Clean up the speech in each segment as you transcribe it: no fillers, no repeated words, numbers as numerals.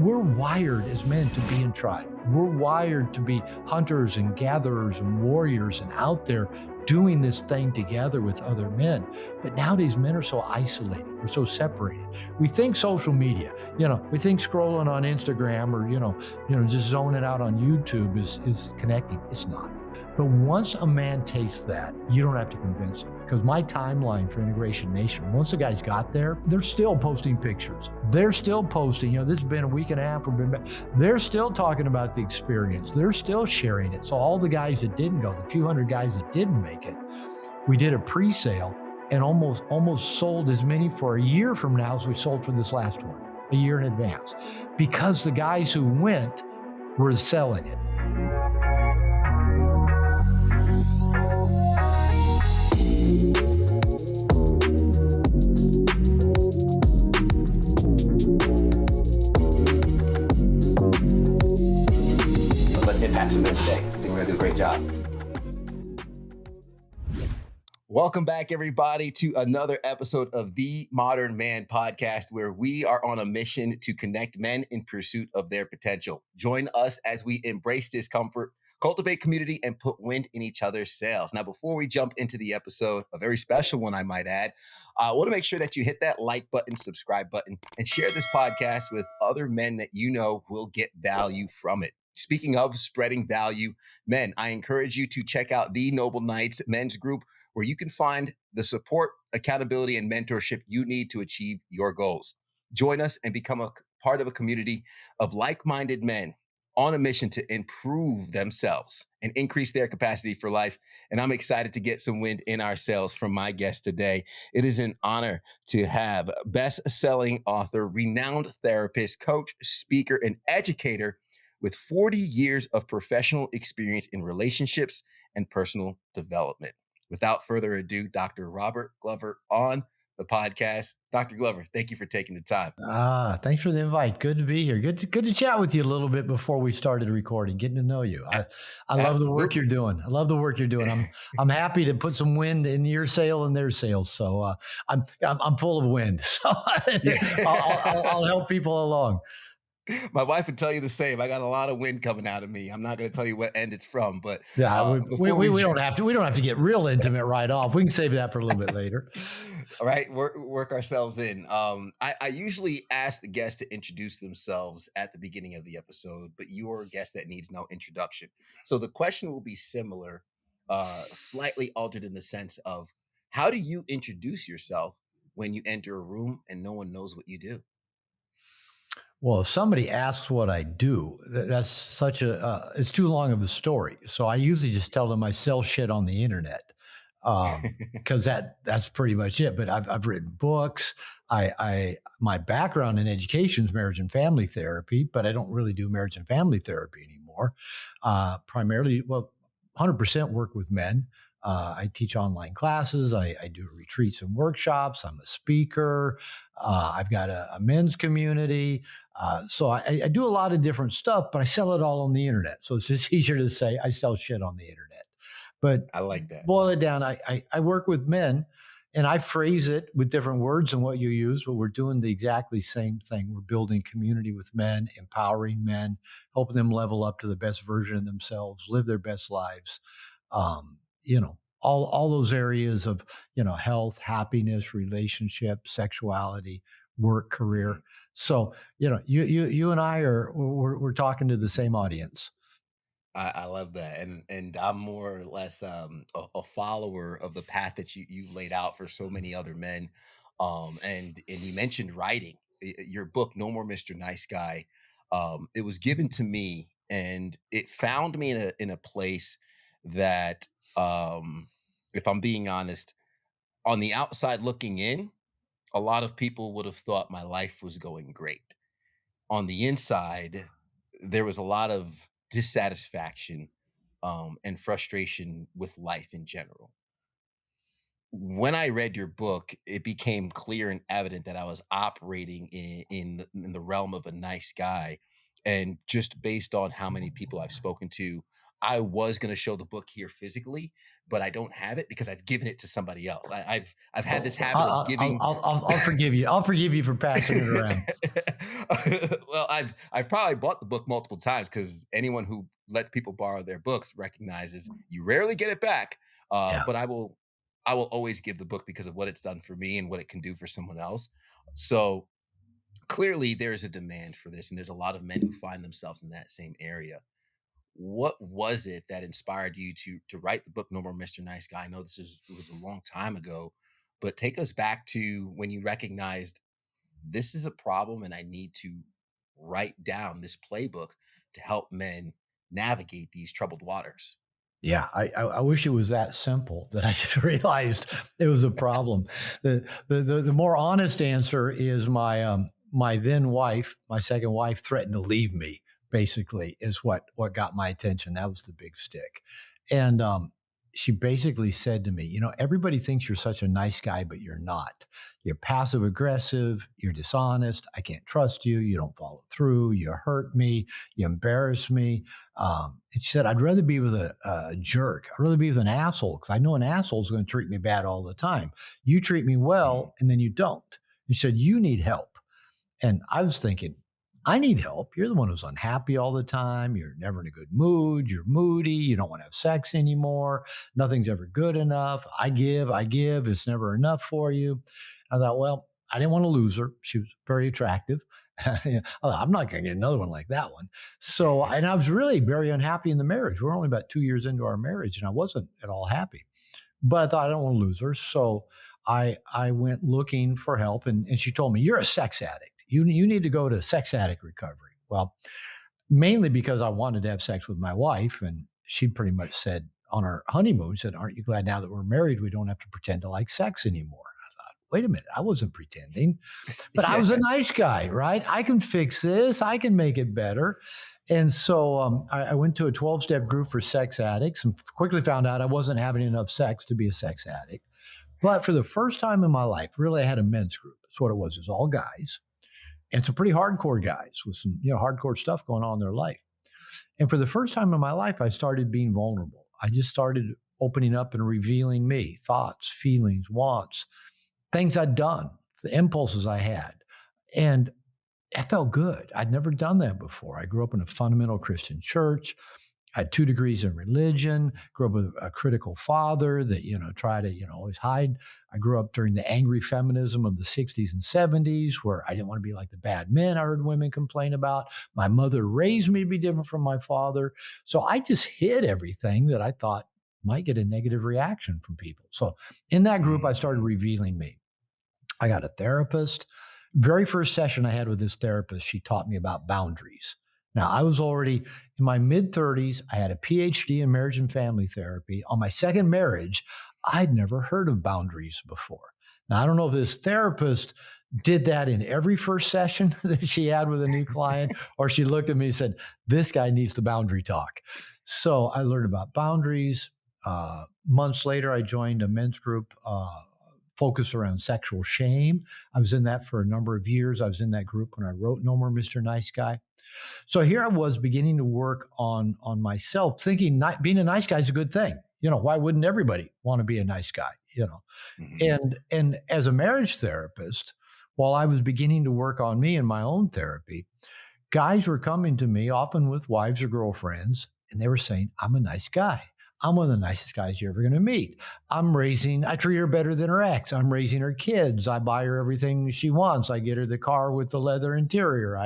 We're wired as men to be in tribe. We're wired to be hunters and gatherers and warriors and out there doing this thing together with other men. But nowadays, men are so isolated. We're so separated. We think social media, we think scrolling on Instagram or, just zoning out on YouTube is connecting. It's not. But once a man takes that, you don't have to convince him. Because my timeline for Integration Nation, once the guys got there, they're still posting pictures. They're still posting, this has been a week and a half. They're still talking about the experience. They're still sharing it. So all the guys that didn't go, the few hundred guys that didn't make it, we did a pre-sale and almost sold as many for a year from now as we sold for this last one, a year in advance. Because the guys who went were selling it. Let's impact some men today. I think we're going to do a great job. Welcome back, everybody, to another episode of the Modern Man Podcast, where we are on a mission to connect men in pursuit of their potential. Join us as we embrace discomfort, cultivate community, and put wind in each other's sails. Now, before we jump into the episode, a very special one, I might add, I want to make sure that you hit that like button, subscribe button, and share this podcast with other men that you know will get value from it. Speaking of spreading value, men, I encourage you to check out the Noble Knights Men's Group, where you can find the support, accountability, and mentorship you need to achieve your goals. Join us and become a part of a community of like-minded men on a mission to improve themselves and increase their capacity for life. And I'm excited to get some wind in our sails from my guest today. It is an honor to have best-selling author, renowned therapist, coach, speaker, and educator with 40 years of professional experience in relationships and personal development. Without further ado, Dr. Robert Glover on the podcast. Dr. Glover, thank you for taking the time. Thanks for the invite. Good to be here. Good to chat with you a little bit before we started recording, getting to know you. I love the work you're doing. I love the work you're doing. I'm happy to put some wind in your sail and their sails. So I'm full of wind. So I'll help people along. My wife would tell you the same. I got a lot of wind coming out of me. I'm not going to tell you what end it's from, but yeah, we don't have to. We don't have to get real intimate right off. We can save that for a little bit later. All right, work ourselves in. I usually ask the guests to introduce themselves at the beginning of the episode, but you're a guest that needs no introduction. So the question will be similar, slightly altered in the sense of, how do you introduce yourself when you enter a room and no one knows what you do? Well, if somebody asks what I do, that's such it's too long of a story. So I usually just tell them I sell shit on the internet, because that's pretty much it. But I've written books. My background in education is marriage and family therapy, but I don't really do marriage and family therapy anymore. Primarily, 100% work with men. I teach online classes. I do retreats and workshops. I'm a speaker. I've got a men's community. So I do a lot of different stuff, but I sell it all on the internet. So it's just easier to say I sell shit on the internet. But I like that. Boil it down. I work with men, and I phrase it with different words than what you use, but we're doing the exactly same thing. We're building community with men, empowering men, helping them level up to the best version of themselves, live their best lives. All those areas of, health, happiness, relationship, sexuality, work, career. So, you and I we're talking to the same audience. I love that. And I'm more or less a follower of the path that you've laid out for so many other men. And you mentioned writing. Your book, No More Mr. Nice Guy. It was given to me, and it found me in a place that, if I'm being honest, on the outside looking in, a lot of people would have thought my life was going great. On the inside, there was a lot of dissatisfaction, and frustration with life in general. When I read your book, it became clear and evident that I was operating in the realm of a nice guy. And just based on how many people I've spoken to, I was going to show the book here physically, but I don't have it because I've given it to somebody else. I've had this habit of giving. I'll forgive you. I'll forgive you for passing it around. Well, I've probably bought the book multiple times because anyone who lets people borrow their books recognizes you rarely get it back. Yeah. But I will always give the book because of what it's done for me and what it can do for someone else. So clearly, there is a demand for this, and there's a lot of men who find themselves in that same area. What was it that inspired you to write the book No More Mr. Nice Guy? I know it was a long time ago, but take us back to when you recognized this is a problem and I need to write down this playbook to help men navigate these troubled waters. Yeah, I wish it was that simple that I just realized it was a problem. The more honest answer is my then wife, my second wife, threatened to leave me. Basically, is what got my attention. That was the big stick, and she basically said to me, everybody thinks you're such a nice guy, but you're not. You're passive aggressive. You're dishonest. I can't trust you. You don't follow through. You hurt me. You embarrass me. And she said, I'd rather be with a jerk. I'd rather be with an asshole because I know an asshole is going to treat me bad all the time. You treat me Mm, well, and then you don't. She said, you need help. And I was thinking, I need help. You're the one who's unhappy all the time. You're never in a good mood. You're moody. You don't want to have sex anymore. Nothing's ever good enough. I give, I give. It's never enough for you. I thought, well, I didn't want to lose her. She was very attractive. I thought, I'm not going to get another one like that one. So, and I was really very unhappy in the marriage. We're only about 2 years into our marriage, and I wasn't at all happy. But I thought I don't want to lose her, so I went looking for help, and she told me, "You're a sex addict. You need to go to sex addict recovery." Well, mainly because I wanted to have sex with my wife, and she pretty much said on our honeymoon, said, "Aren't you glad now that we're married, we don't have to pretend to like sex anymore?" I thought, wait a minute, I wasn't pretending, but I was a yeah. nice guy, right? I can fix this. I can make it better. And so I went to a 12-step group for sex addicts and quickly found out I wasn't having enough sex to be a sex addict. But for the first time in my life, really, I had a men's group. That's what it was. It was all guys and some pretty hardcore guys with some, hardcore stuff going on in their life. And for the first time in my life, I started being vulnerable. I just started opening up and revealing me, thoughts, feelings, wants, things I'd done, the impulses I had. And it felt good. I'd never done that before. I grew up in a fundamental Christian church. I had 2 degrees in religion, grew up with a critical father that, tried to, always hide. I grew up during the angry feminism of the 60s and 70s where I didn't want to be like the bad men I heard women complain about. My mother raised me to be different from my father. So I just hid everything that I thought might get a negative reaction from people. So in that group, I started Mm, revealing me. I got a therapist. Very first session I had with this therapist, she taught me about boundaries. Now, I was already in my mid 30s. I had a PhD in marriage and family therapy. On my second marriage, I'd never heard of boundaries before. Now, I don't know if this therapist did that in every first session that she had with a new client, or she looked at me and said, this guy needs the boundary talk. So I learned about boundaries. Months later, I joined a men's group focused around sexual shame. I was in that for a number of years. I was in that group when I wrote No More Mr. Nice Guy. So here I was beginning to work on myself, thinking not, being a nice guy is a good thing. Why wouldn't everybody want to be a nice guy? mhm, And as a marriage therapist, while I was beginning to work on me in my own therapy, guys were coming to me, often with wives or girlfriends, and they were saying, I'm a nice guy. I'm one of the nicest guys you're ever going to meet. I treat her better than her ex. I'm raising her kids. I buy her everything she wants. I get her the car with the leather interior.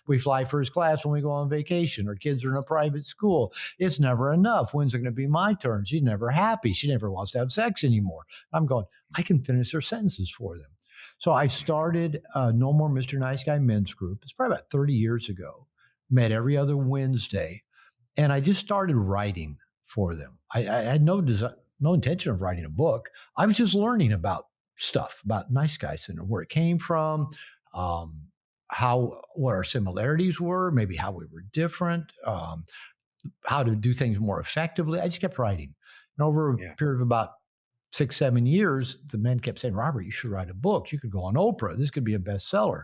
We fly first class when we go on vacation. Her kids are in a private school. It's never enough. When's it going to be my turn? She's never happy. She never wants to have sex anymore. I'm going, I can finish their sentences for them. So I started No More Mr. Nice Guy men's group. It's probably about 30 years ago. Met every other Wednesday, and I just started writing for them. I had no intention of writing a book. I was just learning about stuff about nice guys and where it came from, um, how what our similarities were, maybe how we were different, how to do things more effectively. I just kept writing, and over a yeah. period of about 6, 7 years, the men kept saying, "Robert, you should write a book. You could go on Oprah. This could be a bestseller."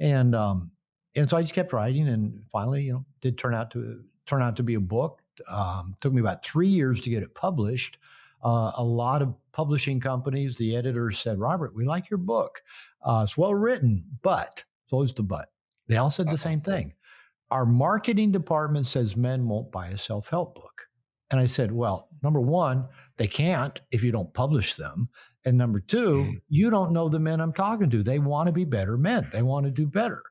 And um, and so I just kept writing, and finally, did turn out to be a book. Took me about 3 years to get it published. A lot of publishing companies, the editors said, Robert, we like your book. It's well written, but, it's always the but. They all said the Uh-oh. same thing. Our marketing department says men won't buy a self help book. And I said, well, number one, they can't if you don't publish them. And number two, you don't know the men I'm talking to. They want to be better men, they want to do better.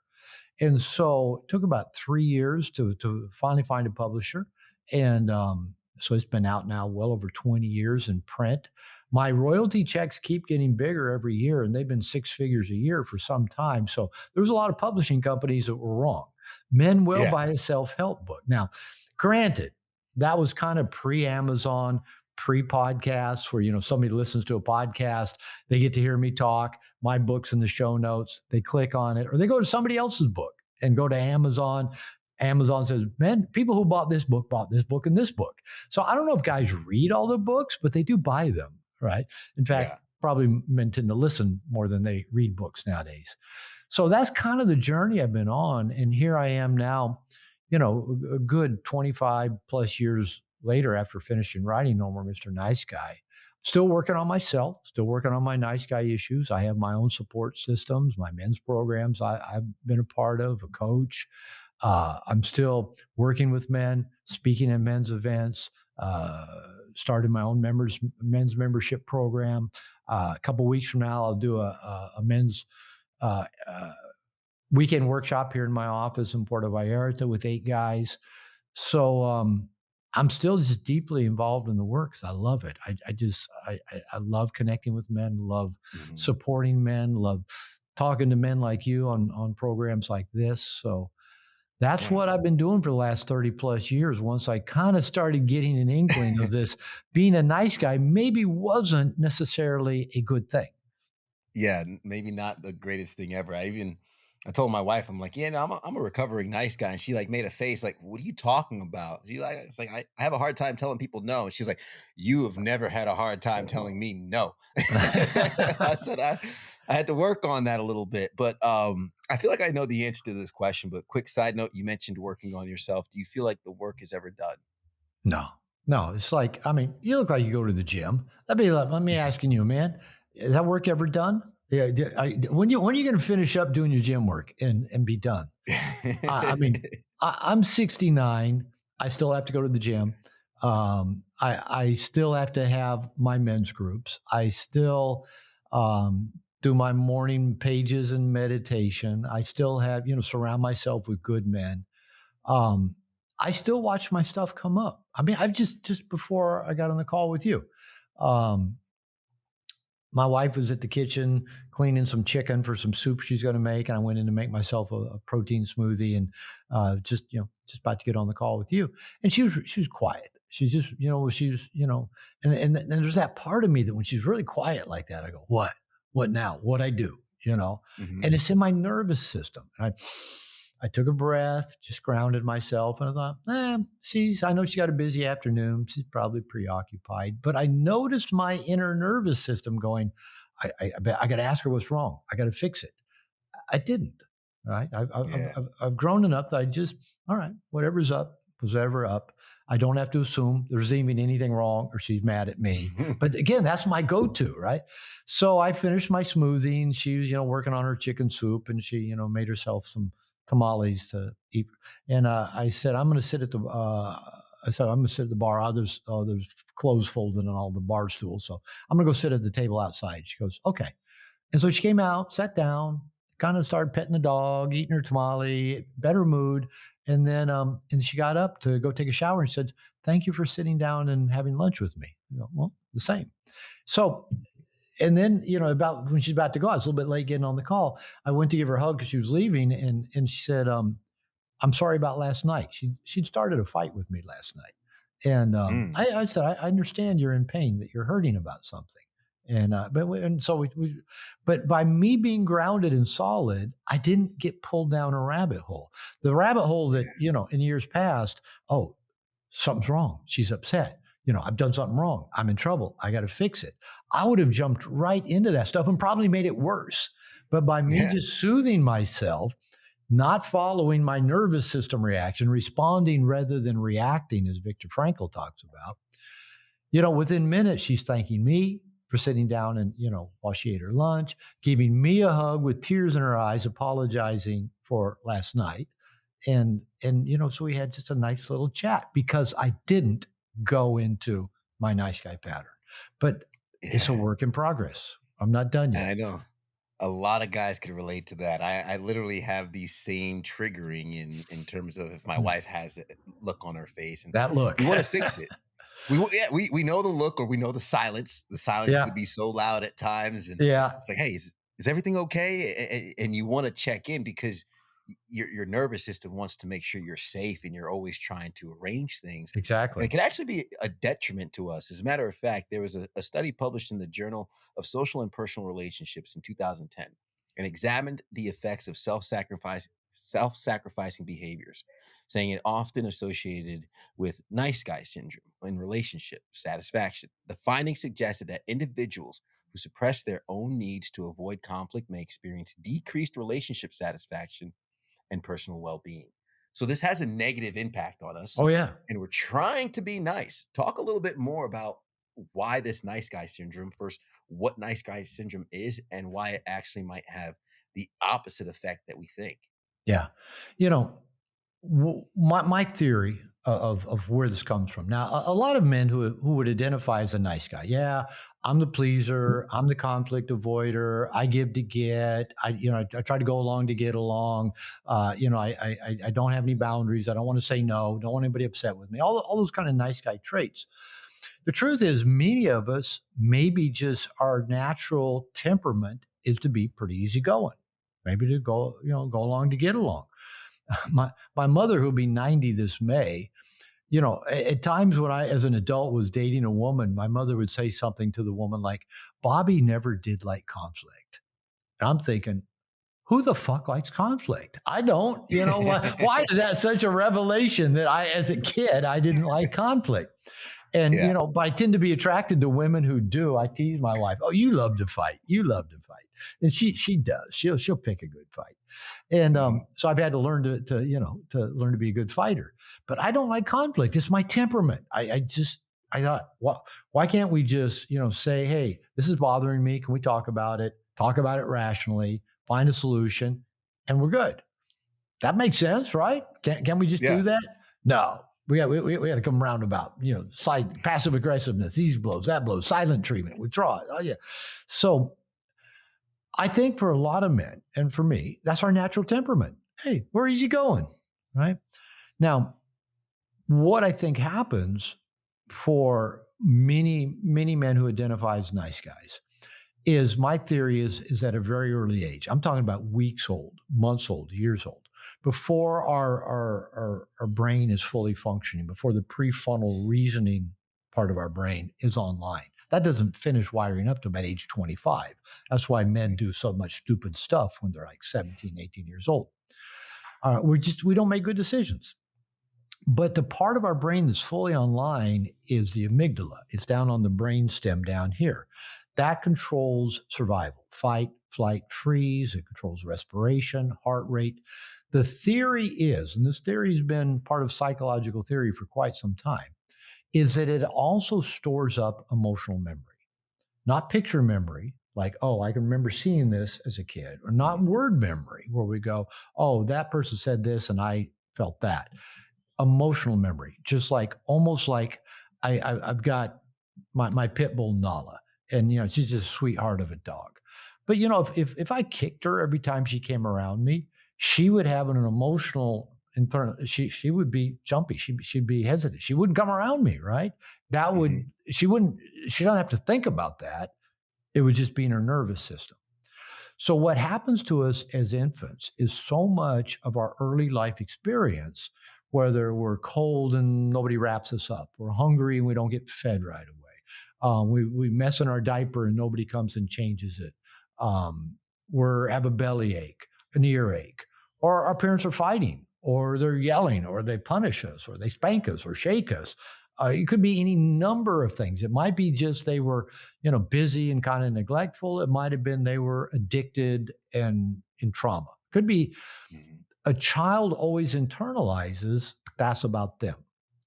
And so it took about 3 years to finally find a publisher. And so it's been out now well over 20 years in print. My royalty checks keep getting bigger every year, and they've been six figures a year for some time. So there's a lot of publishing companies that were wrong. Men will Yeah. buy a self help book. Now, granted, that was kind of pre Amazon, pre podcasts, where somebody listens to a podcast, they get to hear me talk. My book's in the show notes. They click on it, or they go to somebody else's book and go to Amazon. Amazon says, man, people who bought this book and this book. So I don't know if guys read all the books, but they do buy them, right? In fact, Yeah. probably men tend to listen more than they read books nowadays. So that's kind of the journey I've been on. And here I am now, a good 25 plus years later after finishing writing No More Mr. Nice Guy. Still working on myself, still working on my nice guy issues. I have my own support systems, my men's programs I've been a part of, a coach. I'm still working with men, speaking at men's events, started my own men's membership program. A couple weeks from now, I'll do a men's uh, uh, weekend workshop here in my office in Puerto Vallarta with 8 guys. So I'm still just deeply involved in the work 'cause I love it. I love connecting with men, love Mhm. supporting men, love talking to men like you on programs like this. So that's Yeah. what I've been doing for the last 30 plus years. Once I kind of started getting an inkling of this, being a nice guy maybe wasn't necessarily a good thing. Yeah, maybe not the greatest thing ever. I told my wife, I'm like, yeah, no, I'm a recovering nice guy. And she like made a face like, what are you talking about? She like, it's like, I have a hard time telling people no. And she's like, you have never had a hard time telling me no. I said, I had to work on that a little bit, but I feel like I know the answer to this question, but quick side note, you mentioned working on yourself. Do you feel like the work is ever done? No, no. It's like, I mean, you look like you go to the gym. That'd be like, let me asking you, man, is that work ever done? Yeah. When are you going to finish up doing your gym work and be done? I mean, I'm 69. I still have to go to the gym. I still have to have my men's groups. I still do my morning pages and meditation. I still have, surround myself with good men. Um, I still watch my stuff come up. I mean, I've just before I got on the call with you, um, my wife was at the kitchen cleaning some chicken for some soup she's going to make, and I went in to make myself a protein smoothie, and just about to get on the call with you. And she was quiet. She's just she was and there's that part of me that when she's really quiet like that, I go, what now? What I do? And Mhm. it's in my nervous system. I took a breath, just grounded myself, and I thought, I know she got a busy afternoon. She's probably preoccupied. But I noticed my inner nervous system going, I got to ask her what's wrong. I got to fix it. I didn't. Right. Yeah. I've grown enough that I just, all right, whatever's up was ever up. I don't have to assume there's even anything wrong or she's mad at me. But again, that's my go to. Right. So I finished my smoothie and she was, working on her chicken soup and she, made herself some tamales to eat. And I said, I'm going to sit at the, I said, I'm going to sit at the bar. There's clothes folded on all the bar stools. So I'm going to go sit at the table outside. She goes, okay. And so she came out, sat down, kind of started petting the dog, eating her tamale, better mood. And then and she got up to go take a shower and said, thank you for sitting down and having lunch with me. I go, well, the same. So, and then, about when she's about to go, I was a little bit late getting on the call. I went to give her a hug because she was leaving. And she said, I'm sorry about last night. She'd started a fight with me last night. And Mm. I said, I understand you're in pain, that you're hurting about something. And so but by me being grounded and solid, I didn't get pulled down a rabbit hole. The rabbit hole Yeah. that in years past, oh, something's wrong. She's upset. I've done something wrong. I'm in trouble. I got to fix it. I would have jumped right into that stuff and probably made it worse. But by me Yeah. just soothing myself, not following my nervous system reaction, responding rather than reacting, as Viktor Frankl talks about. Within minutes, she's thanking me for sitting down and, while she ate her lunch, giving me a hug with tears in her eyes, apologizing for last night. And so we had just a nice little chat because I didn't go into my nice guy pattern. But it's a Yeah. work in progress. I'm not done And yet. I know a lot of guys can relate to that. I literally have these same triggering in terms of if my Mm. wife has a look on her face and That look. we want to fix it. Yeah, we know the look or we know the silence. The silence Yeah. could be so loud at times, and Yeah. it's like, "Hey, is everything okay?" And you wanna check in because your nervous system wants to make sure you're safe, and you're always trying to arrange things, and it Exactly. can actually be a detriment to us. As a matter of fact, there was a study published in the Journal of Social and Personal Relationships in 2010 and examined the effects of self-sacrificing behaviors, saying it often associated with nice guy syndrome in relationship satisfaction. The findings suggested that individuals who suppress their own needs to avoid conflict may experience decreased relationship satisfaction and personal well being. So, this has a negative impact on us, Oh, yeah. and we're trying to be nice. Talk a little bit more about why this nice guy syndrome, first, what nice guy syndrome is, and why it actually might have the opposite effect that we think. Yeah. You know, my theory of where this comes from. Now, a lot of men who would identify as a nice guy. Yeah, I'm the pleaser. I'm the conflict avoider. I give to get. I try to go along to get along. I don't have any boundaries. I don't want to say no. Don't want anybody upset with me. All those kind of nice guy traits. The truth is, many of us, maybe just our natural temperament is to be pretty easygoing. Maybe to go along to get along. My mother, who'll be 90 this May, at times when I, as an adult, was dating a woman, my mother would say something to the woman like, Bobby never did like conflict. And I'm thinking, who the fuck likes conflict? I don't. Why is that such a revelation that as a kid, I didn't like conflict? And, Yeah. but I tend to be attracted to women who do. I tease my wife, oh, you love to fight. You love to fight. And she does. She'll pick a good fight. And Mhm. so I've had to learn to learn to be a good fighter. But I don't like conflict. It's my temperament. I thought, well, why can't we just say, hey, this is bothering me. Can we talk about it? Talk about it rationally. Find a solution, and we're good. That makes sense, right? Can we just do Yeah. that? No. We got to come around about side passive aggressiveness, these blows, that blows, silent treatment, withdraw. Oh yeah. So I think for a lot of men, and for me, that's our natural temperament. Hey, we're easy going, right? Now, what I think happens for many men who identify as nice guys is my theory is at a very early age. I'm talking about weeks old, months old, years old, before our brain is fully functioning, before the prefrontal reasoning part of our brain is online. That doesn't finish wiring up to about age 25. That's why men do so much stupid stuff when they're like 17, 18 years old. We don't make good decisions. But the part of our brain that's fully online is the amygdala. It's down on the brain stem down here. That controls survival, fight, flight, freeze. It controls respiration, heart rate. The theory is, and this theory has been part of psychological theory for quite some time, is that it also stores up emotional memory, not picture memory, like, oh, I can remember seeing this as a kid, or not Mhm. word memory, where we go, oh, that person said this and I felt that. Emotional memory, just like almost like I've got my pit bull Nala, and she's just a sweetheart of a dog. But if I kicked her every time she came around me, she would have an emotional internal. She would be jumpy. She'd be hesitant. She wouldn't come around me. Right? That Mhm. would she wouldn't. She doesn't have to think about that. It would just be in her nervous system. So, what happens to us as infants is so much of our early life experience, whether we're cold and nobody wraps us up, we're hungry and we don't get fed right away, we mess in our diaper and nobody comes and changes it, we have a belly ache, an earache, or our parents are fighting, or they're yelling, or they punish us, or they spank us, or shake us. It could be any number of things. It might be just they were busy and kind of neglectful. It might have been they were addicted and in trauma. Could be Mhm. A child always internalizes that's about them.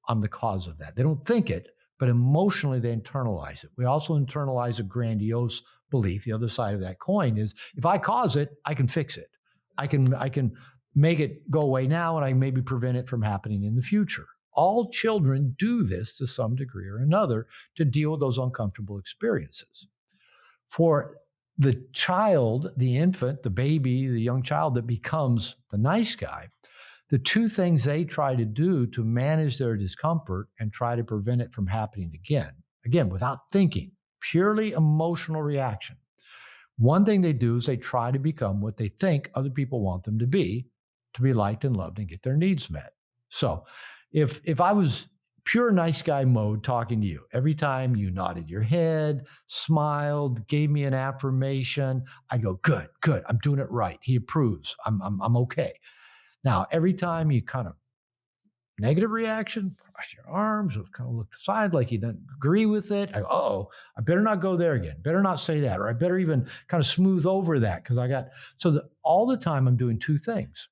I'm the cause of that. They don't think it, but emotionally they internalize it. We also internalize a grandiose belief. The other side of that coin is if I cause it, I can fix it. I can make it go away now and I maybe prevent it from happening in the future. All children do this to some degree or another to deal with those uncomfortable experiences. For the child, the infant, the baby, the young child that becomes the nice guy, the two things they try to do to manage their discomfort and try to prevent it from happening again, without thinking, purely emotional reaction. One thing they do is they try to become what they think other people want them to be liked and loved and get their needs met. So if I was pure nice guy mode talking to you, every time you nodded your head, smiled, gave me an affirmation, I go, good, good, I'm doing it right. He approves. I'm okay. Now, every time you kind of negative reaction, cross your arms, or kind of look aside like you don't agree with it. I go, oh, I better not go there again. Better not say that, or I better even kind of smooth over that because I got all the time I'm doing two things: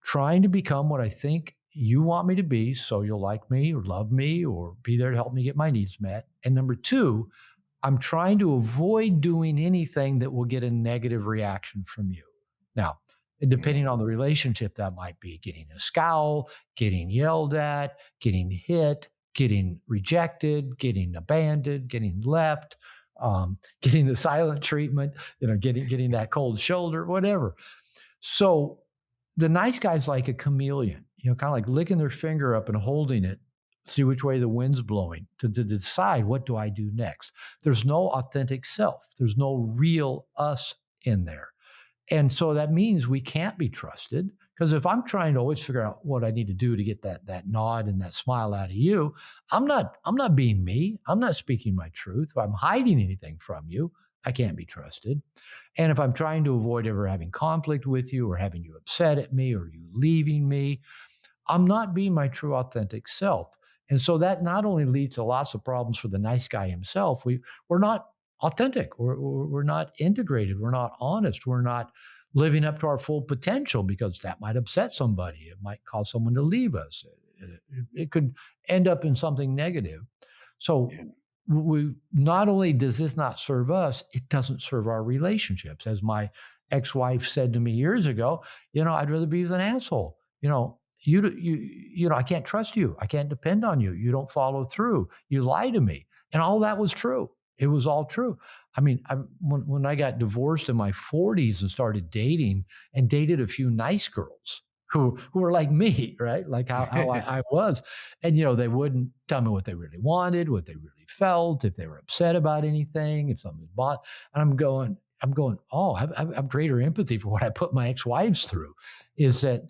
trying to become what I think you want me to be, so you'll like me or love me or be there to help me get my needs met. And number two, I'm trying to avoid doing anything that will get a negative reaction from you. Now, Yeah. depending on the relationship, that might be getting a scowl, getting yelled at, getting hit, getting rejected, getting abandoned, getting left, getting the silent treatment, getting that cold shoulder, whatever. So the nice guy's like a chameleon, kind of like licking their finger up and holding it, see which way the wind's blowing to decide what do I do next. There's no authentic self. There's no real us in there. And so that means we can't be trusted because if I'm trying to always figure out what I need to do to get that nod and that smile out of you, I'm not being me. I'm not speaking my truth. If I'm hiding anything from you, I can't be trusted. And if I'm trying to avoid ever having conflict with you or having you upset at me or you leaving me, I'm not being my true authentic self. And so that not only leads to lots of problems for the nice guy himself, we're not authentic, we're not integrated, we're not honest, we're not living up to our full potential because that might upset somebody. It might cause someone to leave us. It could end up in something negative. So Yeah. we not only does this not serve us, it doesn't serve our relationships. As my ex-wife said to me years ago, I'd rather be with an asshole. I can't trust you. I can't depend on you. You don't follow through. You lie to me. And all that was true. It was all true. I mean, when I got divorced in my 40s and started dating and dated a few nice girls who were like me, right? Like how I was. And, they wouldn't tell me what they really wanted, what they really felt, if they were upset about anything, if something bought. And I'm going, oh, I have greater empathy for what I put my ex-wives through is that,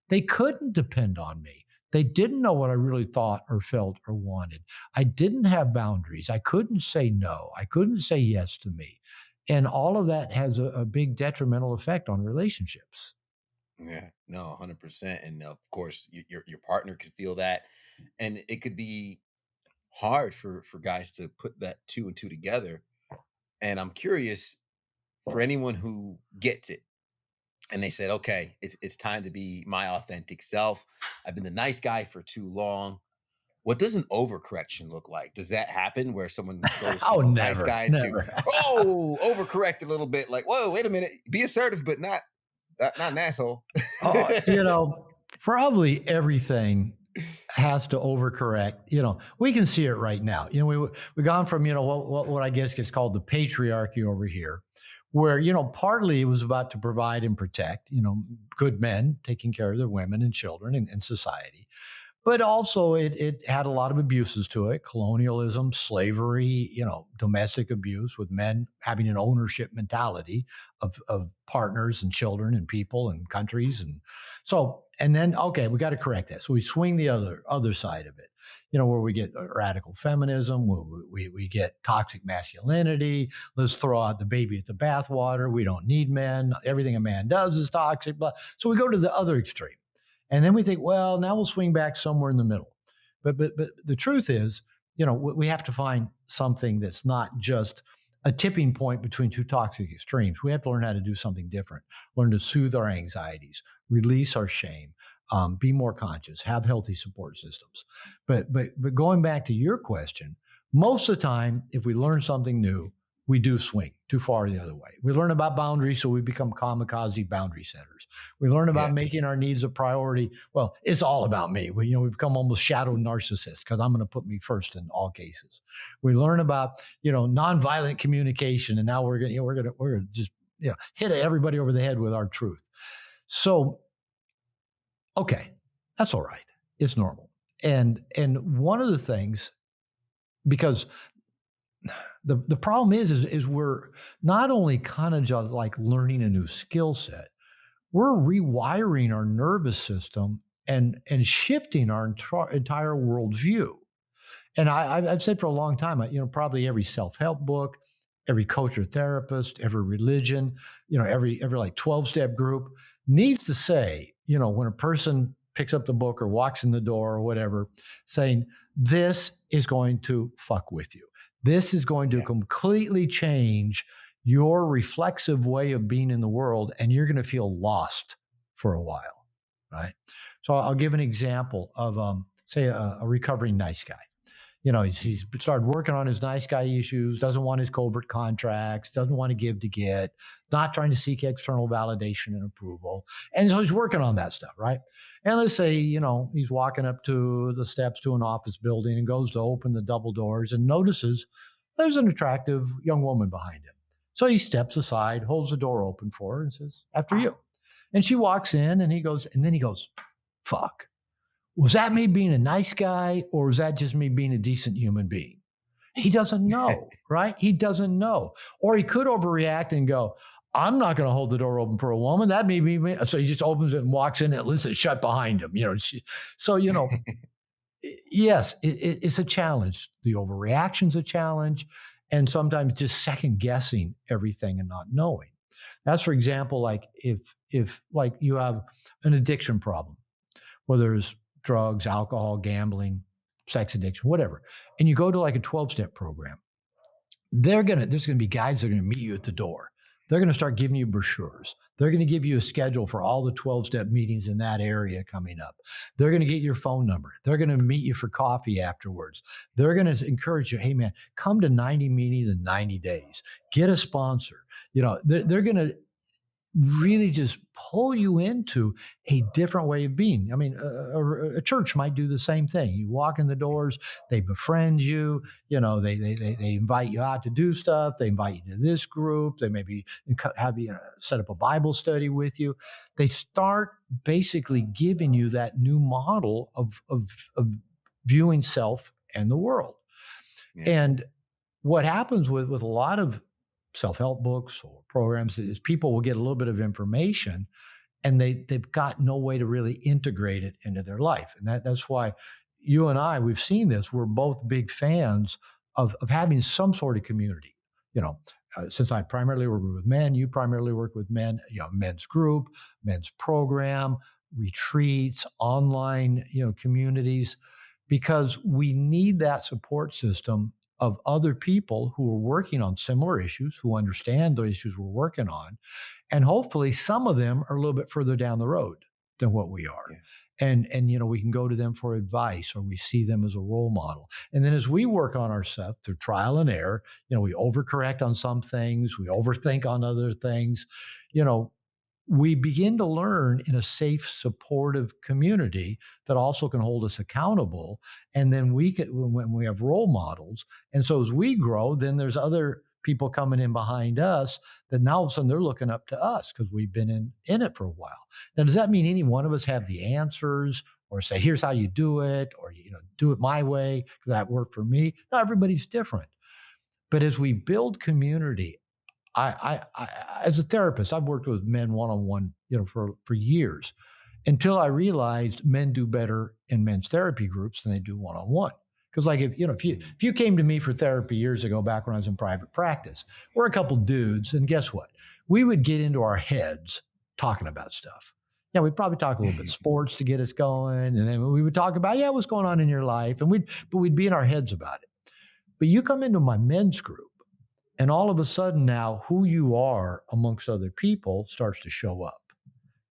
they couldn't depend on me. They didn't know what I really thought or felt or wanted. I didn't have boundaries. I couldn't say no. I couldn't say yes to me. And all of that has a big detrimental effect on relationships. Yeah, no, 100%. And of course, your partner could feel that, and it could be hard for guys to put that two and two together. And I'm curious for anyone who gets it and they said, "Okay, it's time to be my authentic self. I've been the nice guy for too long." What does an overcorrection look like? Does that happen where someone goes Oh, from nice never, guy to, never. oh, overcorrect a little bit? Like, whoa, wait a minute, be assertive, but not an asshole. Oh, probably everything has to overcorrect. We can see it right now. We've gone from what I guess gets called the patriarchy over here, where partly it was about to provide and protect good men taking care of their women and children and society. But also it had a lot of abuses to it: colonialism, slavery, domestic abuse, with men having an ownership mentality of partners and children and people and countries. And so, and then, okay, we got to correct that. So we swing the other side of it, where we get radical feminism, where we get toxic masculinity. Let's throw out the baby at the bathwater. We don't need men. Everything a man does is toxic. Blah. So we go to the other extreme. And then we think, well, now we'll swing back somewhere in the middle. But the truth is, we have to find something that's not just a tipping point between two toxic extremes. We have to learn how to do something different, learn to soothe our anxieties, release our shame, be more conscious, have healthy support systems. But going back to your question, most of the time, if we learn something new, we do swing too far the other way. We learn about boundaries, so we become kamikaze boundary setters. We learn about Yeah. making our needs a priority. Well, it's all about me. We become almost shadow narcissists because I'm going to put me first in all cases. We learn about nonviolent communication, and now we're gonna just hit everybody over the head with our truth. So, okay, that's all right. It's normal. And one of the things, because the problem is we're not only kind of just like learning a new skill set, we're rewiring our nervous system and shifting our entire worldview. And I've said for a long time, probably every self-help book, every coach or therapist, every religion, every like 12-step group needs to say, when a person picks up the book or walks in the door or whatever, saying, this is going to fuck with you. This is going to completely change your reflexive way of being in the world, and you're going to feel lost for a while, right? So I'll give an example of, say, a recovering nice guy. He's started working on his nice guy issues, doesn't want his covert contracts, doesn't want to give to get, not trying to seek external validation and approval. And so he's working on that stuff, right? And let's say, he's walking up to the steps to an office building and goes to open the double doors and notices there's an attractive young woman behind him. So he steps aside, holds the door open for her and says, after you. And she walks in and then he goes, fuck. Was that me being a nice guy, or was that just me being a decent human being? He doesn't know, right? He doesn't know. Or he could overreact and go, I'm not going to hold the door open for a woman. That may be me. So he just opens it and walks in and lets it shut behind him. So, yes, it's a challenge. The overreaction's a challenge. And sometimes just second guessing everything and not knowing. That's, for example, like if like you have an addiction problem, whether it's drugs, alcohol, gambling, sex addiction, whatever, and you go to like a 12-step program, there's going to be guys that are going to meet you at the door. They're going to start giving you brochures. They're going to give you a schedule for all the 12-step meetings in that area coming up. They're going to get your phone number. They're going to meet you for coffee afterwards. They're going to encourage you, hey, man, come to 90 meetings in 90 days. Get a sponsor. They're going to really just pull you into a different way of being. I mean, a church might do the same thing. You walk in the doors, they befriend you, they invite you out to do stuff. They invite you to this group. They maybe have you set up a Bible study with you. They start basically giving you that new model of viewing self and the world. Yeah. And what happens with a lot of self-help books or programs is people will get a little bit of information and they've got no way to really integrate it into their life. And that's why you and I, we've seen this. We're both big fans of having some sort of community. Since I primarily work with men, you primarily work with men, men's group, men's program, retreats, online, communities, because we need that support system of other people who are working on similar issues, who understand the issues we're working on. And hopefully some of them are a little bit further down the road than what we are. Yeah. And we can go to them for advice, or we see them as a role model. And then as we work on ourselves through trial and error, we overcorrect on some things, we overthink on other things, we begin to learn in a safe, supportive community that also can hold us accountable. And then when we have role models, and so as we grow, then there's other people coming in behind us that now all of a sudden they're looking up to us because we've been in it for a while. Now, does that mean any one of us have the answers, or say, here's how you do it, or do it my way because that worked for me? No, everybody's different. But as we build community, I as a therapist, I've worked with men one-on-one, for years, until I realized men do better in men's therapy groups than they do one-on-one. Because like if you came to me for therapy years ago, back when I was in private practice, we're a couple dudes, and guess what? We would get into our heads talking about stuff. Yeah, we'd probably talk a little bit of sports to get us going, and then we would talk about what's going on in your life, and we'd be in our heads about it. But you come into my men's group, And all of a sudden now, who you are amongst other people starts to show up.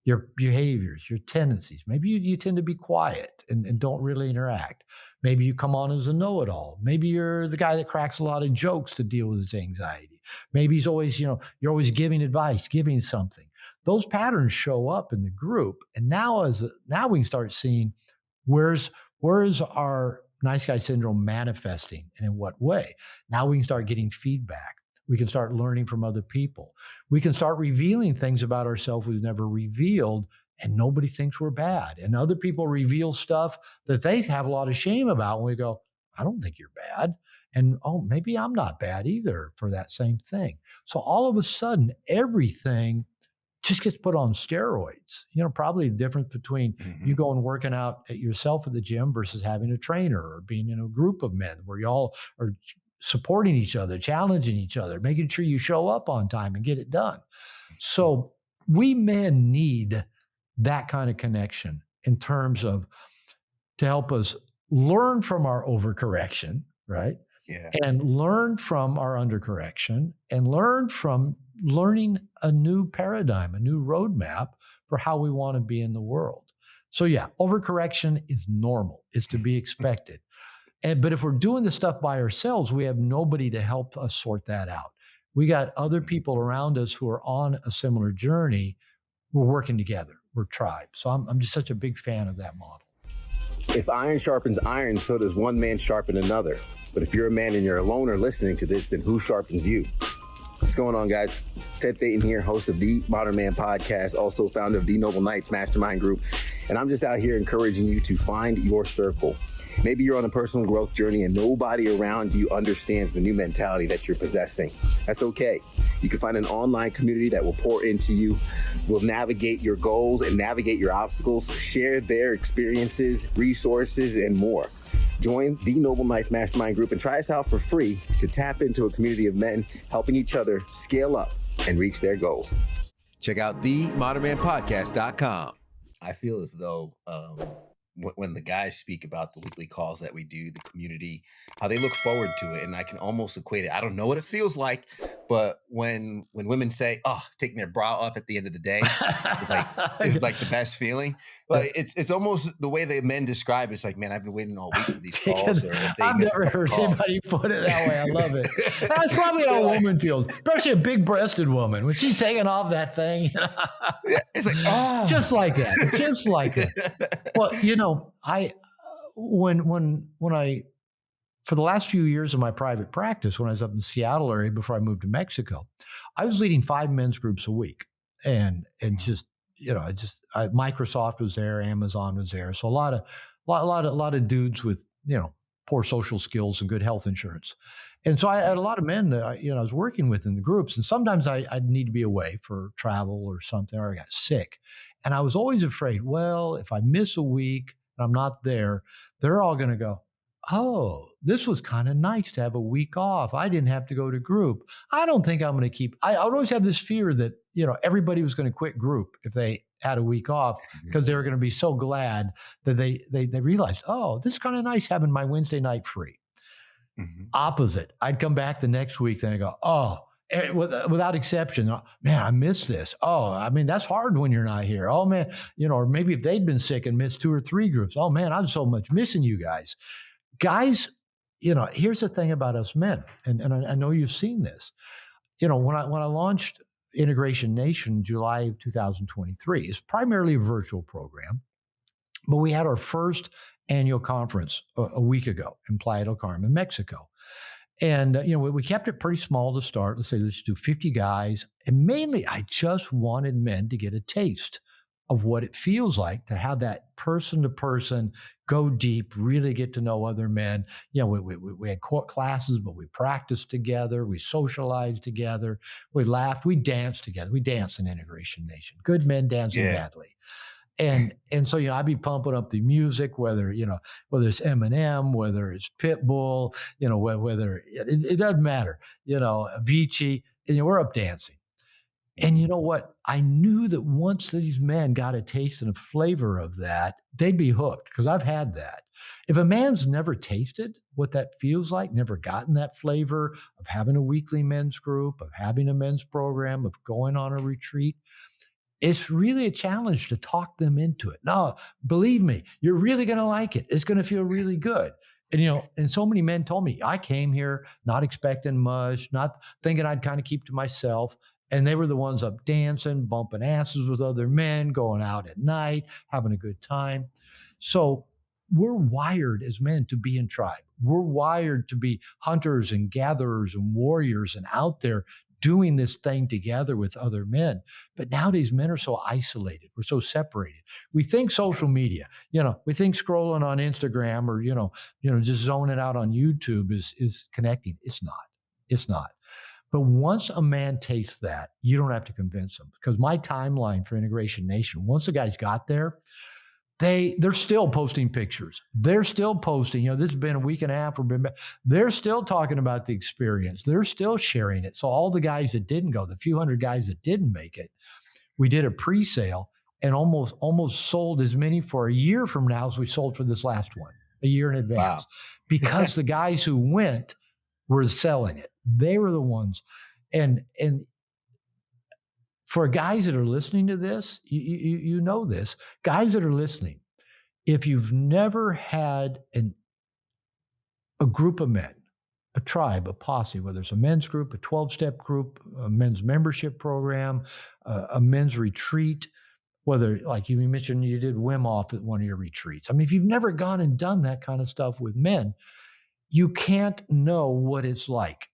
Your behaviors, your tendencies. Maybe you tend to be quiet and don't really interact. Maybe you come on as a know-it-all. Maybe you're the guy that cracks a lot of jokes to deal with his anxiety. Maybe he's always, you're always giving advice, giving something. Those patterns show up in the group. And now we can start seeing where's where's our nice guy syndrome manifesting and in what way. Now we can start getting feedback. We can start learning from other people. We can start revealing things about ourselves we've never revealed, and nobody thinks we're bad. And other people reveal stuff that they have a lot of shame about. And we go, I don't think you're bad. And oh, maybe I'm not bad either for that same thing. So all of a sudden, everything just gets put on steroids. Probably the difference between you going working out at yourself at the gym versus having a trainer or being in a group of men where y'all are supporting each other, challenging each other, making sure you show up on time and get it done. So we men need that kind of connection in terms of to help us learn from our overcorrection, right? Yeah. And learn from our undercorrection and learning a new paradigm, a new roadmap for how we want to be in the world. So yeah, overcorrection is normal. It's to be expected. But if we're doing this stuff by ourselves, we have nobody to help us sort that out. We got other people around us who are on a similar journey. We're working together. We're tribe. So I'm just such a big fan of that model. If iron sharpens iron, so does one man sharpen another. But if you're a man and you're alone or listening to this, then who sharpens you? What's going on, guys? Ted Phaeton here, host of the Modern Man Podcast, also founder of the Noble Knights Mastermind Group. And I'm just out here encouraging you to find your circle. Maybe you're on a personal growth journey and nobody around you understands the new mentality that you're possessing. That's okay. You can find an online community that will pour into you, will navigate your goals and navigate your obstacles, share their experiences, resources, and more. Join the Noble Knights Mastermind Group and try us out for free to tap into a community of men helping each other scale up and reach their goals. Check out themodernmanpodcast.com. I feel as though when the guys speak about the weekly calls that we do, the community, how they look forward to it. And I can almost equate it. I don't know what it feels like, but when women say, oh, taking their bra up at the end of the day, it's like the best feeling. But it's almost the way the men describe it. It's like, man, I've been waiting all week for these calls. Or if they I've never heard anybody put it that way. I love it. That's probably how a woman feels, especially a big-breasted woman. When she's taking off that thing, it's like, oh. Just like that. Just like that. Well, when I for the last few years of my private practice, when I was up in the Seattle area before I moved to Mexico, I was leading 5 men's groups a week, and Microsoft was there, Amazon was there, so a lot of dudes with poor social skills and good health insurance, and so I had a lot of men that I was working with in the groups, and sometimes I'd need to be away for travel or something, or I got sick, and I was always afraid. Well, if I miss a week and I'm not there, they're all going to go, oh, this was kind of nice to have a week off. I didn't have to go to group. I don't think I'm going to keep. I would always have this fear that everybody was going to quit group if they had a week off, because they were going to be so glad that they realized, oh, this is kind of nice having my Wednesday night free. Mm-hmm. Opposite, I'd come back the next week and I go, oh, without exception, man, I miss this. Oh, I mean, that's hard when you're not here. Oh man, or maybe if they'd been sick and missed 2 or 3 groups. Oh man, I'm so much missing you guys. Guys, here's the thing about us men, and I know you've seen this. When I launched Integration Nation in July of 2023, it's primarily a virtual program, but we had our first annual conference a week ago in Playa del Carmen, Mexico. And, we kept it pretty small to start. Let's do 50 guys. And mainly, I just wanted men to get a taste of what it feels like to have that person-to-person, go deep, really get to know other men. We had classes, but we practiced together. We socialized together. We laughed. We danced together. We danced in Integration Nation. Good men dancing badly. And so, I'd be pumping up the music, whether it's Eminem, whether it's Pitbull, whether it doesn't matter, Avicii, and we're up dancing. And you know what? I knew that once these men got a taste and a flavor of that, they'd be hooked because I've had that. If a man's never tasted what that feels like, never gotten that flavor of having a weekly men's group, of having a men's program, of going on a retreat, it's really a challenge to talk them into it. No, believe me, you're really going to like it. It's going to feel really good. And, and so many men told me, I came here not expecting much, not thinking I'd kind of keep to myself. And they were the ones up dancing, bumping asses with other men, going out at night, having a good time. So we're wired as men to be in tribe. We're wired to be hunters and gatherers and warriors and out there doing this thing together with other men. But nowadays, men are so isolated. We're so separated. We think social media, we think scrolling on Instagram or, just zoning out on YouTube is connecting. It's not. It's not. But once a man tastes that, you don't have to convince him. Because my timeline for Integration Nation, once the guys got there, they're still posting pictures. They're still posting, this has been a week and a half or they're still talking about the experience. They're still sharing it. So all the guys that didn't go, the few hundred guys that didn't make it, we did a pre-sale and almost sold as many for a year from now as we sold for this last one, a year in advance. Wow. Because the guys who went were selling it. They were the ones. And for guys that are listening to this, you know this, guys that are listening, if you've never had a group of men, a tribe, a posse, whether it's a men's group, a 12-step group, a men's membership program, a men's retreat, whether, like you mentioned, you did Wim Hof at one of your retreats. I mean, if you've never gone and done that kind of stuff with men, you can't know what it's like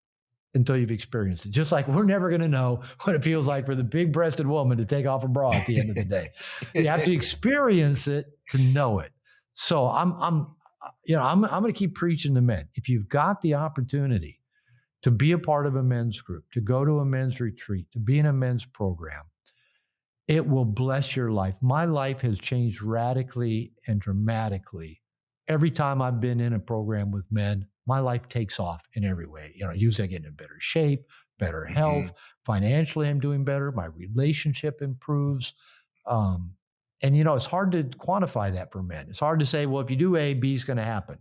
until you've experienced it. Just like we're never going to know what it feels like for the big-breasted woman to take off a bra at the end of the day. You have to experience it to know it. So I'm going to keep preaching to men. If you've got the opportunity to be a part of a men's group, to go to a men's retreat, to be in a men's program, it will bless your life. My life has changed radically and dramatically. Every time I've been in a program with men, my life takes off in every way. Usually I get in better shape, better health. Financially, I'm doing better. My relationship improves. And it's hard to quantify that for men. It's hard to say, well, if you do A, B is going to happen.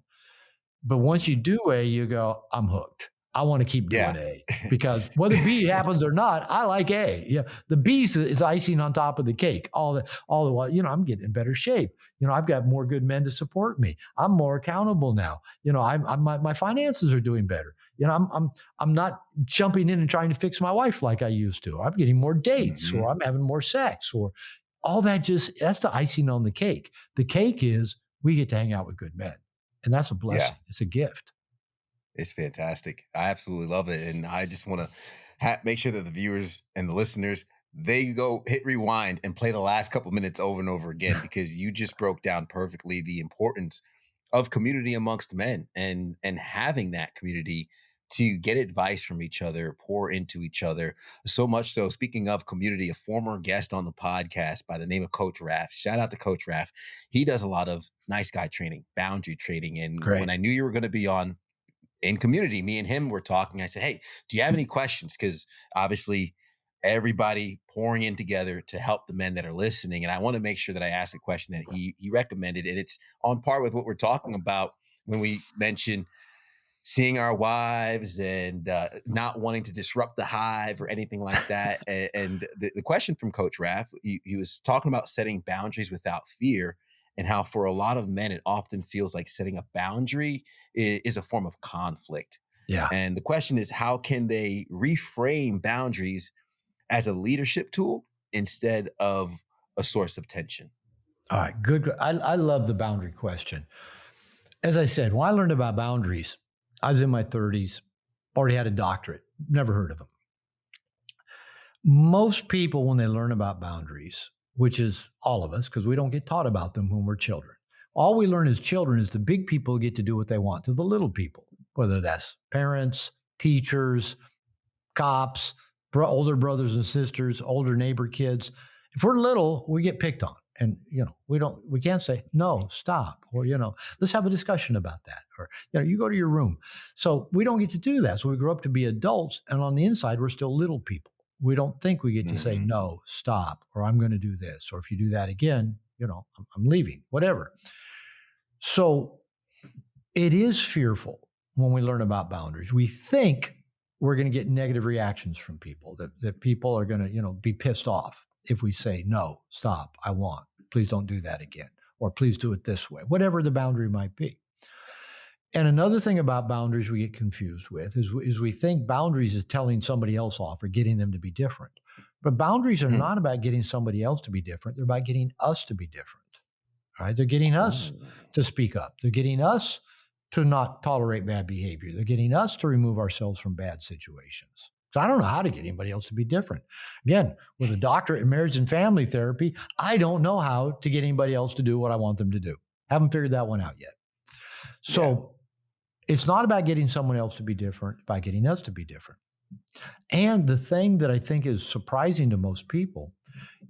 But once you do A, you go, I'm hooked. I want to keep doing A because whether B happens or not, I like A. Yeah, the B is icing on top of the cake. All the while, I'm getting in better shape. I've got more good men to support me. I'm more accountable now. My finances are doing better. I'm not jumping in and trying to fix my wife like I used to. I'm getting more dates, or I'm having more sex, or all that. That's the icing on the cake. The cake is we get to hang out with good men, and that's a blessing. Yeah. It's a gift. It's fantastic. I absolutely love it. And I just want to make sure that the viewers and the listeners, they go hit rewind and play the last couple minutes over and over again, because you just broke down perfectly the importance of community amongst men and having that community to get advice from each other, pour into each other. So much so, speaking of community, a former guest on the podcast by the name of Coach Raff, shout out to Coach Raff. He does a lot of nice guy training, boundary training. And Great. when I knew you were going to be on in community, me and him were talking. I said, hey, do you have any questions? Because obviously everybody pouring in together to help the men that are listening. And I want to make sure that I ask a question that he recommended. And it's on par with what we're talking about when we mention seeing our wives and not wanting to disrupt the hive or anything like that. And the question from Coach Raff, he was talking about setting boundaries without fear, and how for a lot of men, it often feels like setting a boundary is a form of conflict. Yeah. And the question is, how can they reframe boundaries as a leadership tool instead of a source of tension? All right. Good. I love the boundary question. As I said, when I learned about boundaries, I was in my 30s, already had a doctorate, never heard of them. Most people, when they learn about boundaries, which is all of us, because we don't get taught about them when we're children. All we learn as children is the big people get to do what they want to the little people, whether that's parents, teachers, cops, older brothers and sisters, older neighbor kids. If we're little, we get picked on. And, we can't say, no, stop. Or, let's have a discussion about that. Or, you go to your room. So we don't get to do that. So we grow up to be adults. And on the inside, we're still little people. We don't think we get to say, Mhm. no, stop, or I'm going to do this. Or if you do that again, I'm leaving, whatever. So it is fearful when we learn about boundaries. We think we're going to get negative reactions from people, that people are going to, be pissed off if we say, no, stop, I want, please don't do that again, or please do it this way, whatever the boundary might be. And another thing about boundaries we get confused with is we think boundaries is telling somebody else off or getting them to be different. But boundaries are Mm. not about getting somebody else to be different. They're about getting us to be different, right? They're getting us Ooh. to speak up. They're getting us to not tolerate bad behavior. They're getting us to remove ourselves from bad situations. So I don't know how to get anybody else to be different. Again, with a doctorate in marriage and family therapy, I don't know how to get anybody else to do what I want them to do. Haven't figured that one out yet. Yeah. So it's not about getting someone else to be different, it's about getting us to be different. And the thing that I think is surprising to most people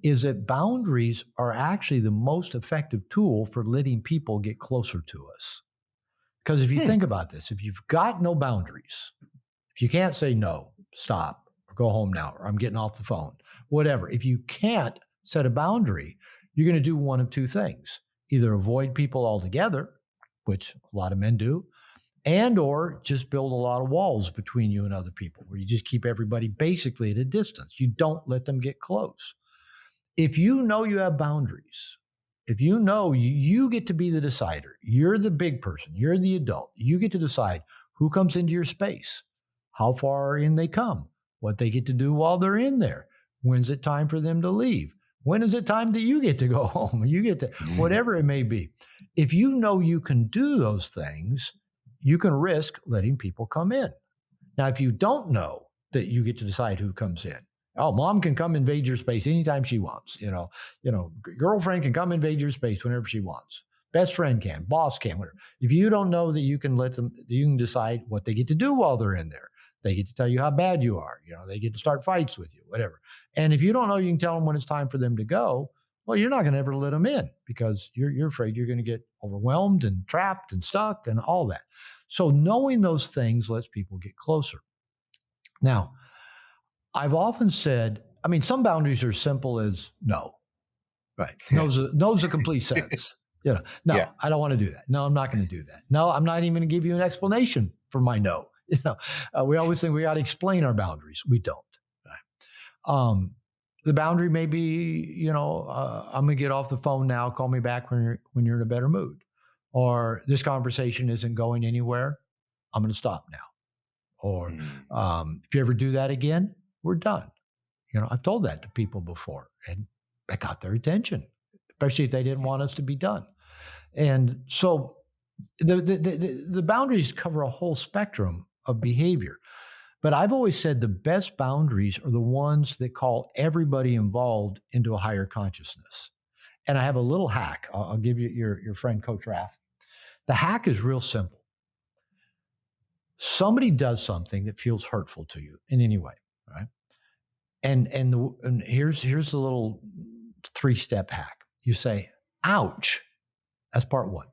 is that boundaries are actually the most effective tool for letting people get closer to us. Because if you Hmm. think about this, if you've got no boundaries, if you can't say no, stop, or go home now, or I'm getting off the phone, whatever, if you can't set a boundary, you're going to do one of two things: either avoid people altogether, which a lot of men do, and or just build a lot of walls between you and other people where you just keep everybody basically at a distance. You don't let them get close. If you know you have boundaries, if you know you get to be the decider, you're the big person, you're the adult, you get to decide who comes into your space, how far in they come, what they get to do while they're in there, when's it time for them to leave, when is it time that you get to go home, you get to, whatever it may be. If you know you can do those things, you can risk letting people come in. Now, if you don't know that you get to decide who comes in, oh, mom can come invade your space anytime she wants. Girlfriend can come invade your space whenever she wants. Best friend can, boss can, whatever. If you don't know that you can let them, you can decide what they get to do while they're in there. They get to tell you how bad you are. They get to start fights with you, whatever. And if you don't know, you can tell them when it's time for them to go. Well, you're not going to ever let them in because you're afraid you're going to get overwhelmed and trapped and stuck and all that. So knowing those things lets people get closer. Now, I've often said, I mean, some boundaries are simple as no, right? No's a complete sentence. Yeah. No, I don't want to do that. No, I'm not going to do that. No, I'm not even going to give you an explanation for my no. We always think we got to explain our boundaries. We don't. Right? The boundary may be, I'm going to get off the phone now. Call me back when you're in a better mood, or this conversation isn't going anywhere. I'm going to stop now. Or Mm. if you ever do that again, we're done. I've told that to people before, and that got their attention, especially if they didn't want us to be done. And so the boundaries cover a whole spectrum of behavior. But I've always said the best boundaries are the ones that call everybody involved into a higher consciousness. And I have a little hack. I'll give you your friend, Coach Raff. The hack is real simple. Somebody does something that feels hurtful to you in any way, right? And here's the little 3-step hack. You say, ouch. That's part one.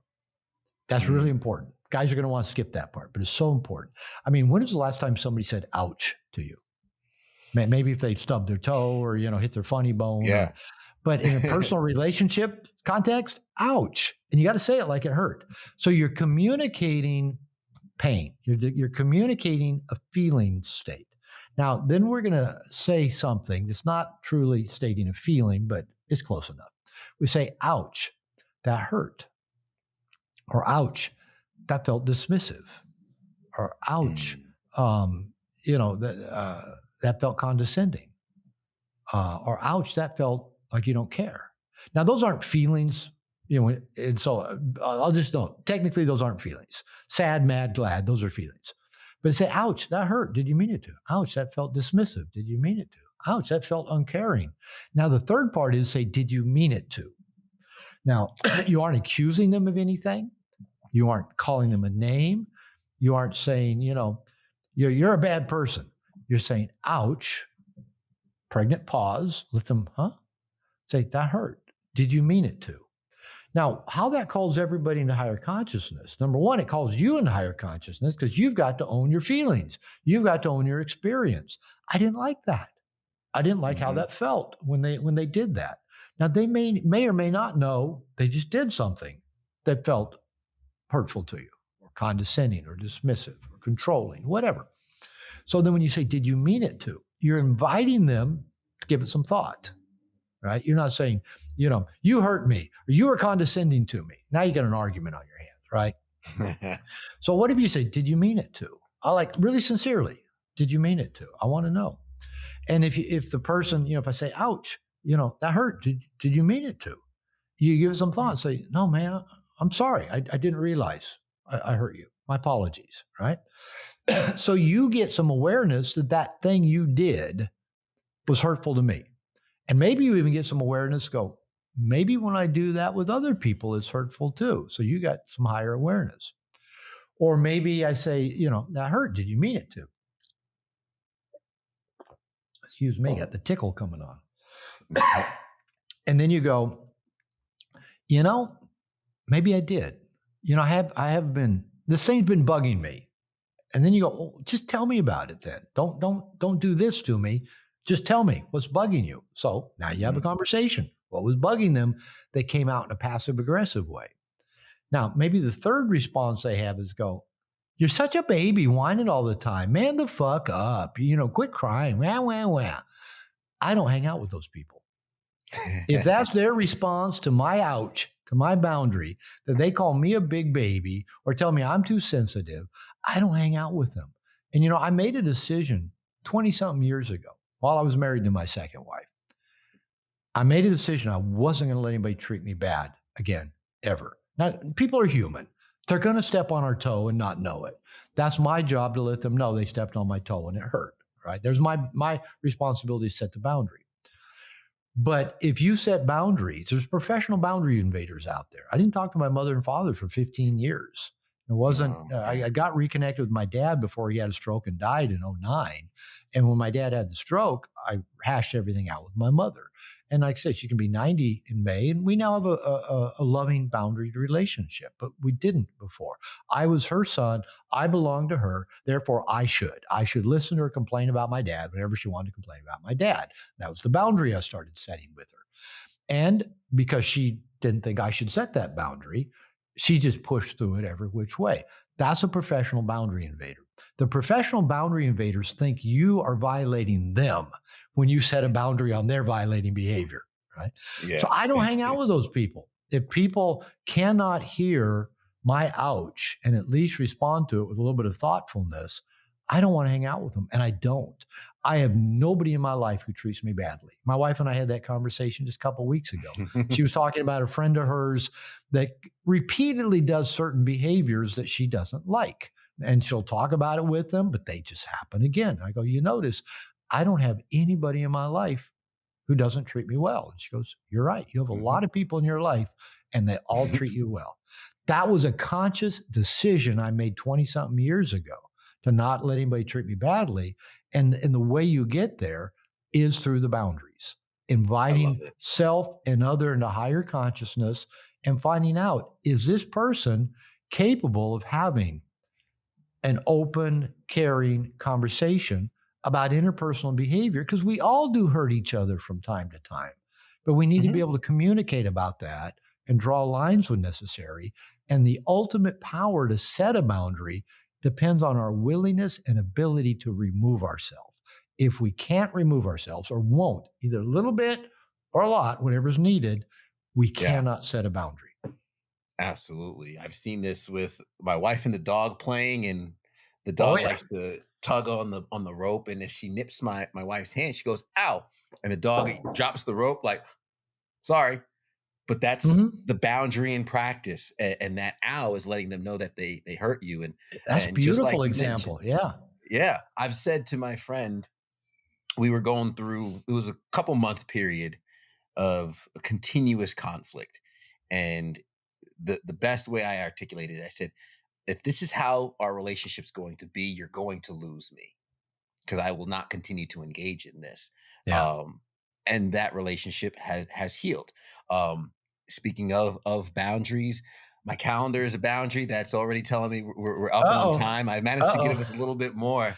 That's really important. Guys are going to want to skip that part, but it's so important. I mean, when is the last time somebody said ouch to you? Maybe if they stubbed their toe or, hit their funny bone. Yeah. But in a personal relationship context, ouch. And you got to say it like it hurt. So you're communicating pain. You're communicating a feeling state. Now, then we're going to say something that's not truly stating a feeling, but it's close enough. We say, ouch, that hurt. Or ouch, that felt dismissive. Or ouch, that felt condescending. Or ouch, that felt like you don't care. Now, those aren't feelings. And so I'll just know, technically those aren't feelings. Sad, mad, glad, those are feelings. But say, ouch, that hurt. Did you mean it to? Ouch, that felt dismissive. Did you mean it to? Ouch, that felt uncaring. Now, the third part is say, did you mean it to? Now, you aren't accusing them of anything. You aren't calling them a name. You aren't saying, you're a bad person. You're saying, ouch, pregnant pause, let them, say, that hurt. Did you mean it to? Now, how that calls everybody into higher consciousness. Number one, it calls you into higher consciousness because you've got to own your feelings. You've got to own your experience. I didn't like that. I didn't like how Mhm. that felt when they did that. Now they may or may not know they just did something that felt hurtful to you or condescending or dismissive or controlling, whatever. So then when you say, did you mean it to? You're inviting them to give it some thought, right? You're not saying, you hurt me or you were condescending to me. Now you got an argument on your hands, right? So what if you say, did you mean it to? I like really sincerely, did you mean it to? I want to know. And if the person, if I say, ouch, that hurt, did you mean it to? You give some thought, say, no, man, I'm sorry. I didn't realize I hurt you. My apologies, right? So you get some awareness that that thing you did was hurtful to me. And maybe you even get some awareness, go, maybe when I do that with other people, it's hurtful too. So you got some higher awareness. Or maybe I say, that hurt. Did you mean it to? Excuse me, got the tickle coming on. And then you go, you know, maybe I did. I have been, this thing's been bugging me. And then you go, oh, just tell me about it then. Don't do this to me. Just tell me what's bugging you. So now you have a Mhm. conversation. What was bugging them? They came out in a passive aggressive way. Now, maybe the third response they have is go, you're such a baby whining all the time. Man the fuck up. Quit crying. Wah, wah, wah. I don't hang out with those people. If that's their response to my ouch, to my boundary, that they call me a big baby or tell me I'm too sensitive, I don't hang out with them. And, I made a decision 20 something years ago while I was married to my second wife. I made a decision I wasn't going to let anybody treat me bad again, ever. Now, people are human. They're going to step on our toe and not know it. That's my job to let them know they stepped on my toe and it hurt, right? There's my responsibility to set the boundary. But if you set boundaries, there's professional boundary invaders out there. I didn't talk to my mother and father for 15 years. It wasn't, Oh, I man. got reconnected with my dad before he had a stroke and died in '09. And when my dad had the stroke, I hashed everything out with my mother. And like I said, she can be 90 in May, and we now have a loving boundary relationship, but we didn't before. I was her son. I belonged to her. Therefore, I should. I should listen to her complain about my dad whenever she wanted to complain about my dad. That was the boundary I started setting with her. And because she didn't think I should set that boundary, she just pushed through it every which way. That's a professional boundary invader. The professional boundary invaders think you are violating them when you set a boundary on their violating behavior, right? So Yeah. I don't hang out with those people. If people cannot hear my ouch and at least respond to it with a little bit of thoughtfulness, I don't want to hang out with them. And I don't. I have nobody in my life who treats me badly. My wife and I had that conversation just a couple of weeks ago. She was talking about a friend of hers that repeatedly does certain behaviors that she doesn't like. And she'll talk about it with them, but they just happen again. I go, you notice I don't have anybody in my life who doesn't treat me well. And she goes, you're right. You have a Mhm. lot of people in your life and they all treat you well. That was a conscious decision I made 20 something years ago to not let anybody treat me badly. And the way you get there is through the boundaries, I love inviting it. self and other into higher consciousness and finding out, is this person capable of having an open, caring conversation about interpersonal behavior? Because we all do hurt each other from time to time, but we need to be Mhm. able to communicate about that and draw lines when necessary. And the ultimate power to set a boundary depends on our willingness and ability to remove ourselves. If we can't remove ourselves or won't, either a little bit or a lot, whatever's needed, we Yeah. cannot set a boundary. Absolutely. I've seen this with my wife and the dog playing, and the Oh, dog yeah. likes to tug on the rope. And if she nips my wife's hand, she goes, "Ow!" And the dog drops the rope, like, "Sorry." But that's Mhm. the boundary in practice, and that "ow" is letting them know that they hurt you. That's a And just like beautiful you mentioned, example. Yeah. yeah, I've said to my friend, we were going through. It was a couple month period of a continuous conflict, and the best way I articulated it, I said, if this is how our relationship's going to be, you're going to lose me because I will not continue to engage in this. Yeah. Um, and that relationship has healed. Um, Speaking of boundaries, my calendar is a boundary that's already telling me we're up on Uh-oh. time. I managed to give us a Uh-oh. little bit more.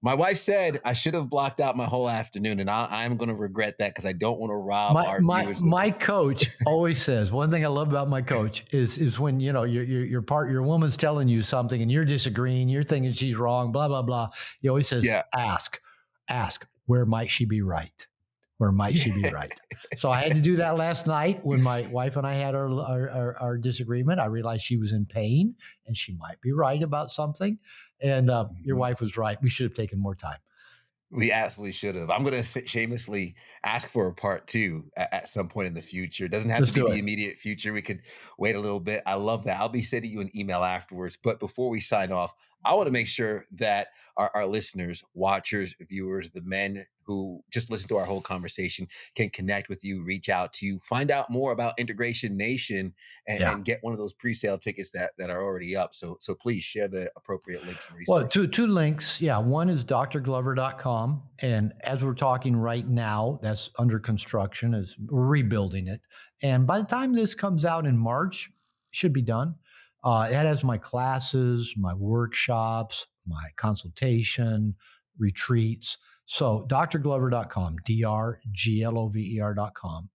My wife said I should have blocked out my whole afternoon, and I'm going to regret that because I don't want to rob My our my viewers of. my coach always says one thing I love about my coach is when your woman's telling you something and you're disagreeing, you're thinking she's wrong, blah blah blah. He always says, Yeah, ask, where might she be right? Where might she be yeah. right? So I had to do that last night when my wife and I had our disagreement. I realized she was in pain and she might be right about something. And your Mhm. wife was right. We should have taken more time. We absolutely should have. I'm going to shamelessly ask for a part two at some point in the future. It doesn't have to Let's be do the it. immediate future. We could wait a little bit. I love that. I'll be sending you an email afterwards. But before we sign off, I want to make sure that our listeners, watchers, viewers, the men who just listen to our whole conversation can connect with you, reach out to you, find out more about Integration Nation, Yeah. and get one of those pre-sale tickets that are already up. So please share the appropriate links and Well, resources. two links. Yeah. One is drglover.com. And as we're talking right now, that's under construction, is we're rebuilding it. And by the time this comes out in March, it should be done. It has my classes, my workshops, my consultation, retreats. So drglover.com, drglover.com.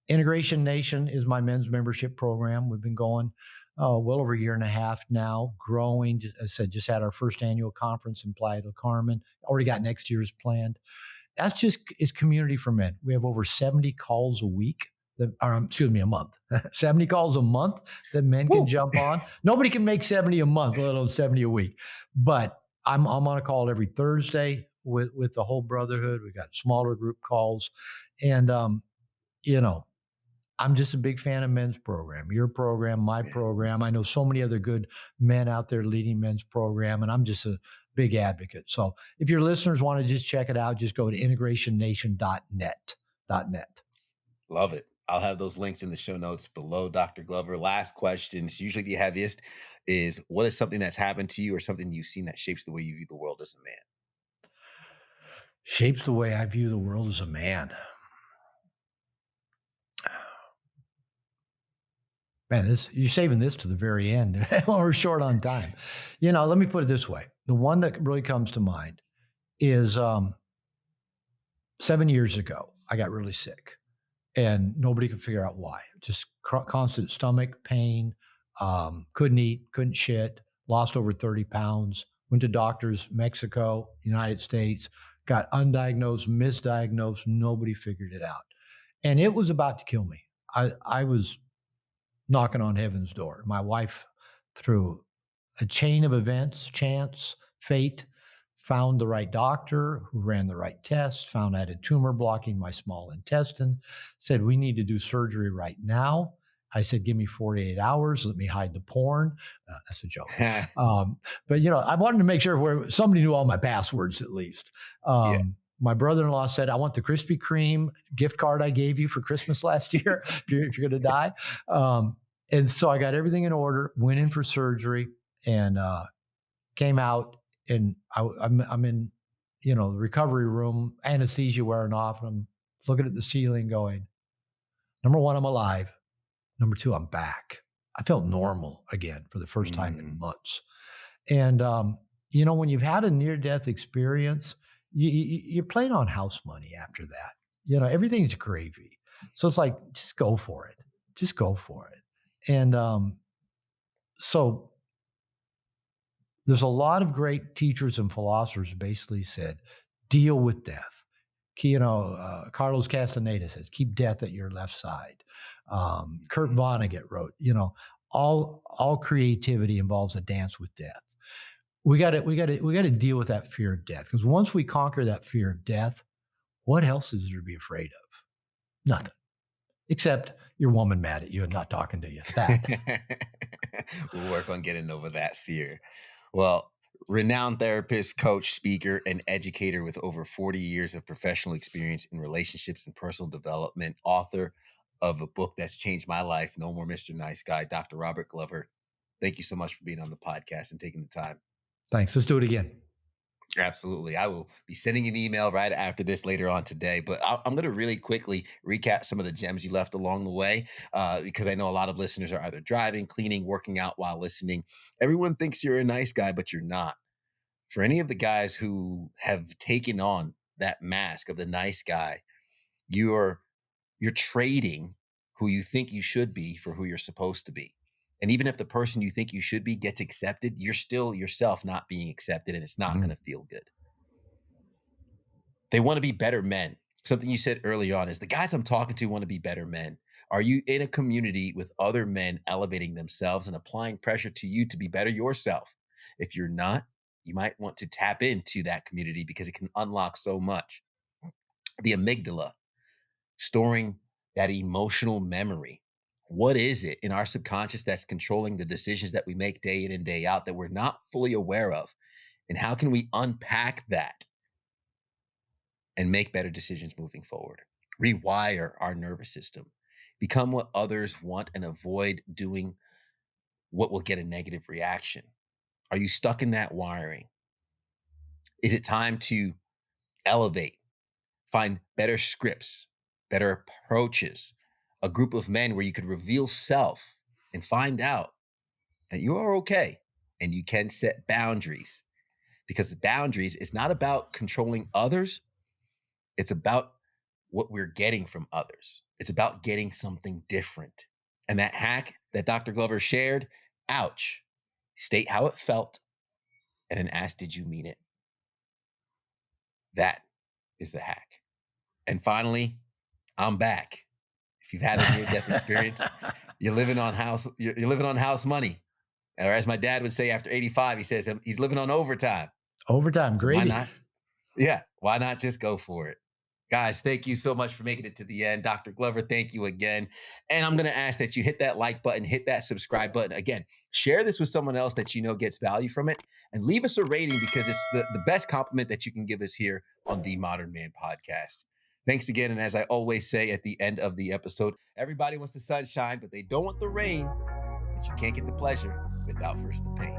Integration Nation is my men's membership program. We've been going well over a year and a half now, growing. As I said, just had our first annual conference in Playa del Carmen. Already got next year's planned. That's just is community for men. We have over 70 calls a week. Excuse me, a month. 70 calls a month that men can Woo! jump on. Nobody can make 70 a month, let alone 70 a week. But I'm on a call every Thursday with the whole brotherhood. We got smaller group calls, and you know, I'm just a big fan of men's program, your program, my Yeah. program. I know so many other good men out there leading men's program, and I'm just a big advocate. So if your listeners want to just check it out, just go to integrationnation.net. .net. Love it. I'll have those links in the show notes below, Dr. Glover. Last question. It's usually the heaviest is what is something that's happened to you or something you've seen that shapes the way you view the world as a man? Shapes the way I view the world as a man. Man, this you're saving this to the very end. We're short on time. Let me put it this way. The one that really comes to mind is 7 years ago, I got really sick and nobody could figure out why. Just constant stomach pain, couldn't eat, couldn't shit, lost over 30 pounds, went to doctors, Mexico, United States, got undiagnosed, misdiagnosed, nobody figured it out. And it was about to kill me. I was knocking on heaven's door. My wife, through a chain of events, chance, fate, found the right doctor who ran the right test, found I had a tumor blocking my small intestine, said, we need to do surgery right now. I said, give me 48 hours. Let me hide the porn. That's a joke. But, I wanted to make sure where somebody knew all my passwords at least. Yeah. My brother-in-law said, I want the Krispy Kreme gift card I gave you for Christmas last year if you're going to die. And so I got everything in order, went in for surgery, and came out. And I'm in, the recovery room, anesthesia wearing off, and I'm looking at the ceiling, going, number one, I'm alive. Number two, I'm back. I felt normal again for the first time in Mm, months. And when you've had a near-death experience, you're playing on house money after that. Everything's gravy. So it's like, just go for it. Just go for it. And so there's a lot of great teachers and philosophers basically said, deal with death. Carlos Castaneda says, keep death at your left side. Kurt mhm. Vonnegut wrote, all creativity involves a dance with death. We got to deal with that fear of death, because once we conquer that fear of death, what else is there to be afraid of? Nothing, except your woman mad at you and not talking to you. That. We'll work on getting over that fear. Well, renowned therapist, coach, speaker, and educator with over 40 years of professional experience in relationships and personal development, author of a book that's changed my life, No More Mr. Nice Guy, Dr. Robert Glover. Thank you so much for being on the podcast and taking the time. Thanks. Let's do it again. Absolutely. I will be sending an email right after this later on today, but I'm going to really quickly recap some of the gems you left along the way because I know a lot of listeners are either driving, cleaning, working out while listening. Everyone thinks you're a nice guy, but you're not. For any of the guys who have taken on that mask of the nice guy, you're you're trading who you think you should be for who you're supposed to be. And even if the person you think you should be gets accepted, you're still yourself not being accepted, and it's not Mhm. going to feel good. They want to be better men. Something you said early on is the guys I'm talking to want to be better men. Are you in a community with other men elevating themselves and applying pressure to you to be better yourself? If you're not, you might want to tap into that community because it can unlock so much. The amygdala, storing that emotional memory. What is it in our subconscious that's controlling the decisions that we make day in and day out that we're not fully aware of? And how can we unpack that and make better decisions moving forward? Rewire our nervous system, become what others want, and avoid doing what will get a negative reaction. Are you stuck in that wiring? Is it time to elevate, find better scripts, better approaches, a group of men where you could reveal self and find out that you are okay and you can set boundaries? Because the boundaries is not about controlling others, it's about what we're getting from others. It's about getting something different. And that hack that Dr. Glover shared, ouch, state how it felt and then ask, did you mean it? That is the hack. And finally, I'm back. If you've had a near death experience, you're living on house money. Or as my dad would say after 85, he says he's living on overtime. Overtime So why gravy. not? Yeah, why not just go for it? Guys, thank you so much for making it to the end. Dr. Glover, thank you again. And I'm going to ask that you hit that like button, hit that subscribe button. Again, share this with someone else that you know gets value from it, and leave us a rating because it's the best compliment that you can give us here on the Modern Man podcast. Thanks again. And as I always say at the end of the episode, everybody wants the sunshine, but they don't want the rain. But you can't get the pleasure without first the pain.